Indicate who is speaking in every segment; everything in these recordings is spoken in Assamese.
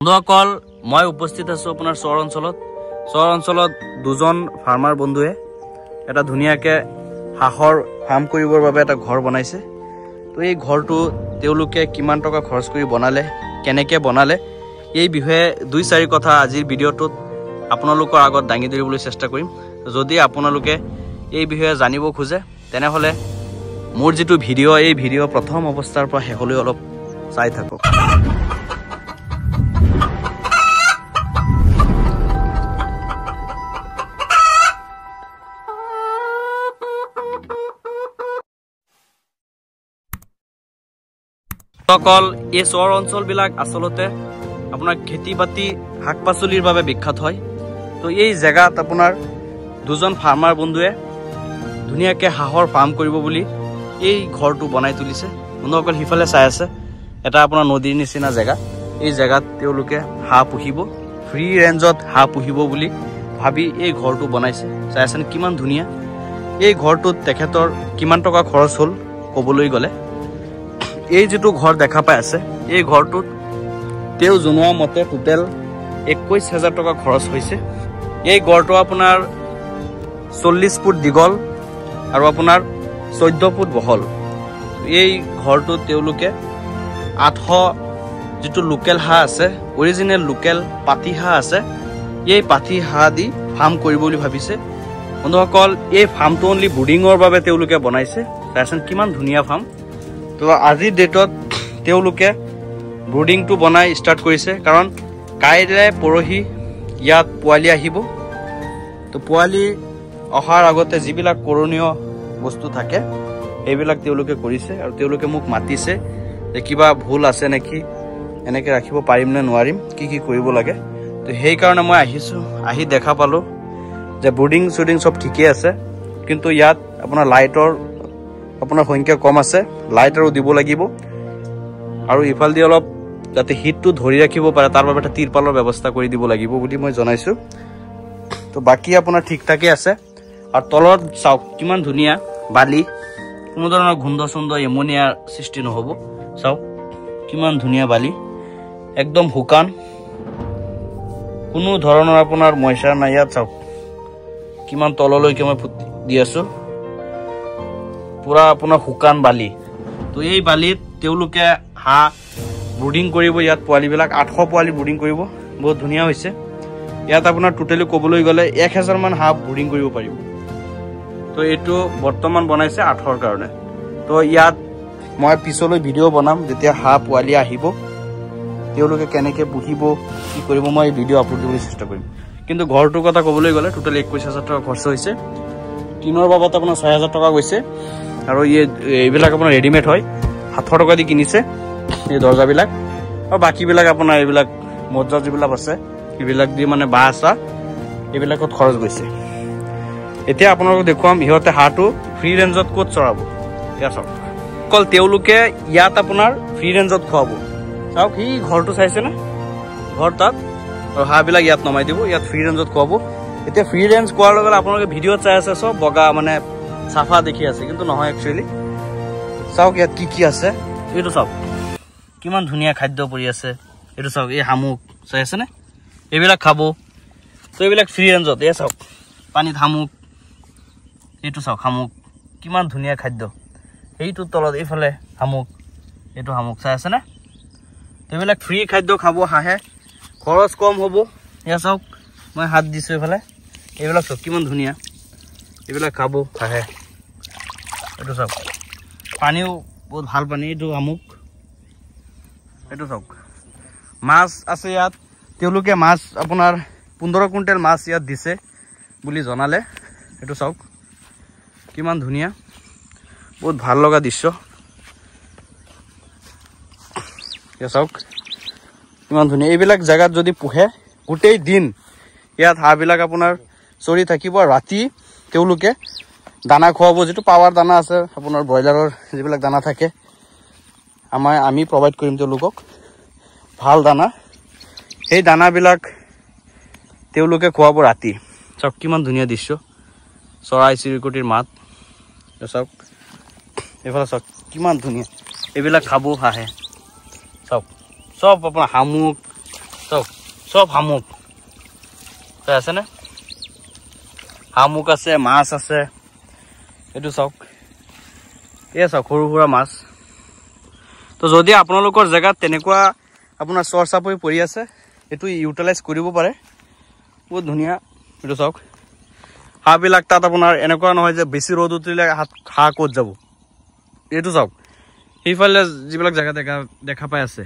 Speaker 1: বন্ধুসকল মই উপস্থিত আছো আপোনাৰ চহৰ অঞ্চলত দুজন ফাৰ্মাৰ বন্ধুৱে এটা ধুনীয়াকে হাঁহৰ ফাৰ্ম কৰিবৰ বাবে এটা ঘৰ বনাইছে। তো এই ঘৰটো তেওঁলোকে কিমান টকা খৰচ কৰি বনালে, কেনেকৈ বনালে, এই বিষয়ে 2-4 কথা আজিৰ ভিডিঅ'টোত আপোনালোকৰ আগত দাঙি ধৰিবলৈ চেষ্টা কৰিম। যদি আপোনালোকে এই বিষয়ে জানিব খোজে তেনেহ'লে মোৰ যিটো ভিডিঅ' এই ভিডিঅ' প্ৰথম অৱস্থাৰ পৰা শেষলৈ অলপ চাই থাকক। সকল এই চহৰ অঞ্চলবিলাক আচলতে আপোনাৰ খেতি বাতি শাক পাচলিৰ বাবে বিখ্যাত হয়। তো এই জেগাত আপোনাৰ দুজন ফাৰ্মাৰ বন্ধুৱে ধুনীয়াকৈ হাঁহৰ ফাৰ্ম কৰিব বুলি এই ঘৰটো বনাই তুলিছে। বন্ধুসকল সিফালে চাই আছে এটা আপোনাৰ নদীৰ নিচিনা জেগা। এই জেগাত তেওঁলোকে হাঁহ পুহিব, ফ্ৰী ৰেঞ্জত হাঁহ পুহিব বুলি ভাবি এই ঘৰটো বনাইছে। চাই আছেনে কিমান ধুনীয়া। এই ঘৰটোত তেখেতৰ কিমান টকা খৰচ হ'ল ক'বলৈ গ'লে, এই যিটো ঘৰ দেখা পাই আছে এই ঘৰটোত তেওঁ জনোৱা মতে টোটেল 21,000 টকা খৰচ হৈছে। এই ঘৰটো আপোনাৰ 40 ফুট দীঘল আৰু আপোনাৰ 14 ফুট বহল। এই ঘৰটোত তেওঁলোকে 800 যিটো লোকেল হাঁহ আছে, অৰিজিনেল লোকেল পাতি হাঁহ আছে, এই পাতি হাঁহ দি ফাৰ্ম কৰিব বুলি ভাবিছে। বন্ধুসকল এই ফাৰ্মটো অনলি ব্ৰিডিঙৰ বাবে তেওঁলোকে বনাইছে। চাইছেন কিমান ধুনীয়া ফাৰ্ম। তো আজিৰ ডেটত তেওঁলোকে ব্ৰিডিংটো বনাই ষ্টাৰ্ট কৰিছে, কাৰণ কাইলৈ পৰহি ইয়াত পোৱালি আহিব। তো পোৱালি অহাৰ আগতে যিবিলাক কৰণীয় বস্তু থাকে সেইবিলাক তেওঁলোকে কৰিছে আৰু তেওঁলোকে মোক মাতিছে যে কিবা ভুল আছে নেকি, এনেকৈ ৰাখিব পাৰিম নে নোৱাৰিম, কি কি কৰিব লাগে। তো সেইকাৰণে মই আহিছোঁ। আহি দেখা পালোঁ যে ব্ৰিডিং চব ঠিকেই আছে, কিন্তু ইয়াত আপোনাৰ লাইটৰ আপোনাৰ সংখ্যা কম আছে, লাইট আৰু দিব লাগিব আৰু ইফালে দি অলপ যাতে হিটটো ধৰি ৰাখিব পাৰে তাৰ বাবে এটা তিৰপালৰ ব্যৱস্থা কৰি দিব লাগিব বুলি মই জনাইছোঁ। তো বাকী আপোনাৰ ঠিক ঠাকেই আছে। আৰু তলত চাওক কিমান ধুনীয়া বালি, কোনো ধৰণৰ গোন্ধ চুন্ধ এমনিয়াৰ সৃষ্টি নহ'ব। চাওক কিমান ধুনীয়া বালি, একদম শুকান, কোনো ধৰণৰ আপোনাৰ মইচাৰ নাই। ইয়াত চাওক কিমান তললৈকে মই দি আছোঁ, পুৰা আপোনাৰ শুকান বালি। তো এই বালিত তেওঁলোকে হাঁহ ব্ৰিডিং কৰিব। ইয়াত পোৱালিবিলাক 800 পোৱালি ব্ৰিডিং কৰিব। বহুত ধুনীয়া হৈছে। ইয়াত আপোনাৰ টোটেলি ক'বলৈ গ'লে 1000 মান হাঁহ ব্ৰিডিং কৰিব পাৰিব। তো এইটো বৰ্তমান বনাইছে 800ৰ কাৰণে। তো ইয়াত মই পিছলৈ ভিডিঅ' বনাম, যেতিয়া হাঁহ পোৱালি আহিব তেওঁলোকে কেনেকৈ পুহিব, কি কৰিব, মই ভিডিঅ' আপলোড দিবলৈ চেষ্টা কৰিম। কিন্তু ঘৰটোৰ কথা ক'বলৈ গ'লে টোটেল 21,000 টকা খৰচ হৈছে। টিনৰ বাবদ আপোনাৰ 6,000 টকা গৈছে আৰু এইবিলাক আপোনাৰ ৰেডিমেড হয়, 700 টকা দি কিনিছে এই দৰ্জাবিলাক। আৰু বাকীবিলাক আপোনাৰ এইবিলাক মজ্জা যিবিলাক আছে এইবিলাক দি মানে বাঁহ চাহ এইবিলাকত খৰচ গৈছে। এতিয়া আপোনালোকক দেখুৱাম ইহঁতে হাঁহটো ফ্ৰী ৰেঞ্জত ক'ত চৰাব। এতিয়া চাওক অকল তেওঁলোকে ইয়াত আপোনাৰ ফ্ৰী ৰেঞ্জত খুৱাব। চাওক সি ঘৰটো চাইছেনে, ঘৰ তাত, আৰু হাঁহবিলাক ইয়াত নমাই দিব, ইয়াত ফ্ৰী ৰেঞ্জত খুৱাব। এতিয়া ফ্ৰী ৰেঞ্জ খোৱাৰ লগে লগে আপোনালোকে ভিডিঅ'ত চাই আছে চব বগা মানে চাফা দেখি আছে, কিন্তু নহয় একচুৱেলি। চাওক ইয়াত কি কি আছে, এইটো চাওক কিমান ধুনীয়া খাদ্য পৰি আছে। এইটো চাওক এই শামুক চাই আছেনে, এইবিলাক খাব। তো এইবিলাক ফ্ৰী ৰেঞ্জত। এই চাওক পানীত শামুক, এইটো চাওক শামুক, কিমান ধুনীয়া খাদ্য। সেইটোৰ তলত এইফালে শামুক, এইটো শামুক চাই আছেনে। এইবিলাক ফ্ৰী খাদ্য খাব হাঁহে, খৰচ কম হ'ব। এয়া চাওক মই হাত দিছোঁ এইফালে, এইবিলাক চাওক কিমান ধুনীয়া, এইবিলাক খাব হাঁহে। এইটো চাওক পানীও বহুত ভাল পানী, এইটো শামুক। এইটো চাওক মাছ আছে ইয়াত, তেওঁলোকে মাছ আপোনাৰ 15 কুইণ্টেল মাছ ইয়াত দিছে বুলি জনালে। এইটো চাওক কিমান ধুনীয়া, বহুত ভাল লগা দৃশ্য। এয়া চাওক কিমান ধুনীয়া। এইবিলাক জেগাত যদি পোহে গোটেই দিন ইয়াত হাঁহবিলাক আপোনাৰ চৰি থাকিব। ৰাতি তেওঁলোকে দানা খুৱাব, যিটো পাৱাৰ দানা আছে আপোনাৰ ব্ৰইলাৰৰ যিবিলাক দানা থাকে আমি প্ৰভাইড কৰিম তেওঁলোকক, ভাল দানা। সেই দানাবিলাক তেওঁলোকে খুৱাব ৰাতি। চাওক কিমান ধুনীয়া দৃশ্য, চৰাই চিৰিকটিৰ মাত। চাওক এইফালে চাওক কিমান ধুনীয়া, এইবিলাক খাব হাঁহে। চাওক চব আপোনাৰ শামুক, চাওক চব শামুক আছেনে শামুক আছে মাছ আছে এইটো চাওক এয়া চাওক সৰু সুৰা মাছ তো যদি আপোনালোকৰ জেগাত তেনেকুৱা আপোনাৰ চৰ চাপৰি পৰি আছে এইটো ইউটিলাইজ কৰিব পাৰে বহুত ধুনীয়া এইটো চাওক হাঁহবিলাক তাত আপোনাৰ এনেকুৱা নহয় যে বেছি ৰ'দ উঠিলে হাঁহ ক'ত যাব এইটো চাওক সেইফালে যিবিলাক জেগা দেখা পাই আছে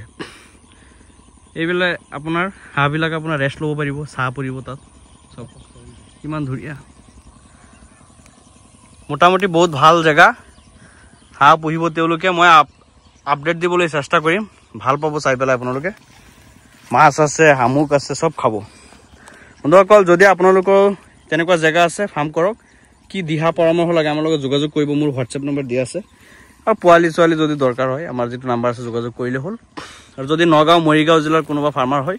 Speaker 1: এইবিলাক আপোনাৰ হাঁহবিলাক আপোনাৰ ৰেষ্ট ল'ব পাৰিব চাহ পৰিব তাত চাওক কিমান ধুনীয়া মোটামুটি বহুত ভাল জেগা হাঁহ পুহিব তেওঁলোকে মই আপডেট দিবলৈ চেষ্টা কৰিম ভাল পাব চাই পেলাই আপোনালোকে মাছ আছে শামুক আছে চব খাব বন্ধুসকল যদি আপোনালোকৰ তেনেকুৱা জেগা আছে ফাৰ্ম কৰক কি দিহা পৰামৰ্শ লাগে আমাৰ লগত যোগাযোগ কৰিব মোৰ হোৱাটছএপ নম্বৰ দিয়া আছে আৰু পোৱালি ছোৱালী যদি দৰকাৰ হয় আমাৰ যিটো নাম্বাৰ আছে যোগাযোগ কৰিলে হ'ল আৰু যদি নগাঁও মৰিগাঁও জিলাৰ কোনোবা ফাৰ্মাৰ হয়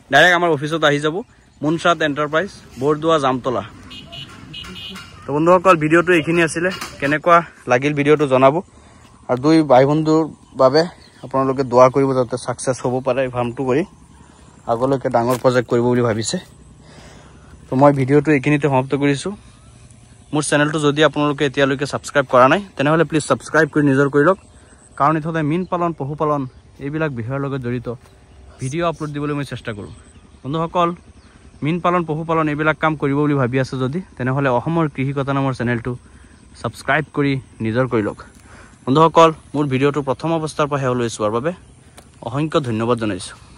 Speaker 1: ডাইৰেক্ট আমাৰ অফিচত আহি যাব মুনচাঁদ এণ্টাৰপ্ৰাইজ বৰদোৱা জামতলা তো বন্ধুসকল ভিডিঅ'টো এইখিনি আছিলে কেনেকুৱা লাগিল ভিডিঅ'টো জনাব আৰু দুই ভাই বন্ধুৰ বাবে আপোনালোকে দোৱা কৰিব যাতে ছাকচেছ হ'ব পাৰে এই ফাৰ্মটো কৰি আগলৈকে ডাঙৰ প্ৰজেক্ট কৰিব বুলি ভাবিছে তো মই ভিডিঅ'টো এইখিনিতে সমাপ্ত কৰিছোঁ মোৰ চেনেলটো যদি আপোনালোকে এতিয়ালৈকে ছাবস্ক্ৰাইব কৰা নাই তেনেহ'লে প্লিজ ছাবস্ক্ৰাইব কৰি নিজৰ কৰি লওক কাৰণ ইহঁতে মীন পালন পশুপালন এইবিলাক বিষয়ৰ লগত জড়িত ভিডিঅ' আপলোড দিবলৈ মই চেষ্টা কৰোঁ বন্ধুসকল মীন পালন পশুপালন এইবিলাক কাম কৰিব বুলি ভাবি আছে যদি তেনেহ'লে অসমৰ কৃষিকথা নামৰ চেনেলটো ছাবস্ক্ৰাইব কৰি নিজৰ কৰি লওক বন্ধুসকল মোৰ ভিডিঅ'টো প্ৰথম অৱস্থাৰ পৰা শেষলৈ চোৱাৰ বাবে অসংখ্য ধন্যবাদ জনাইছোঁ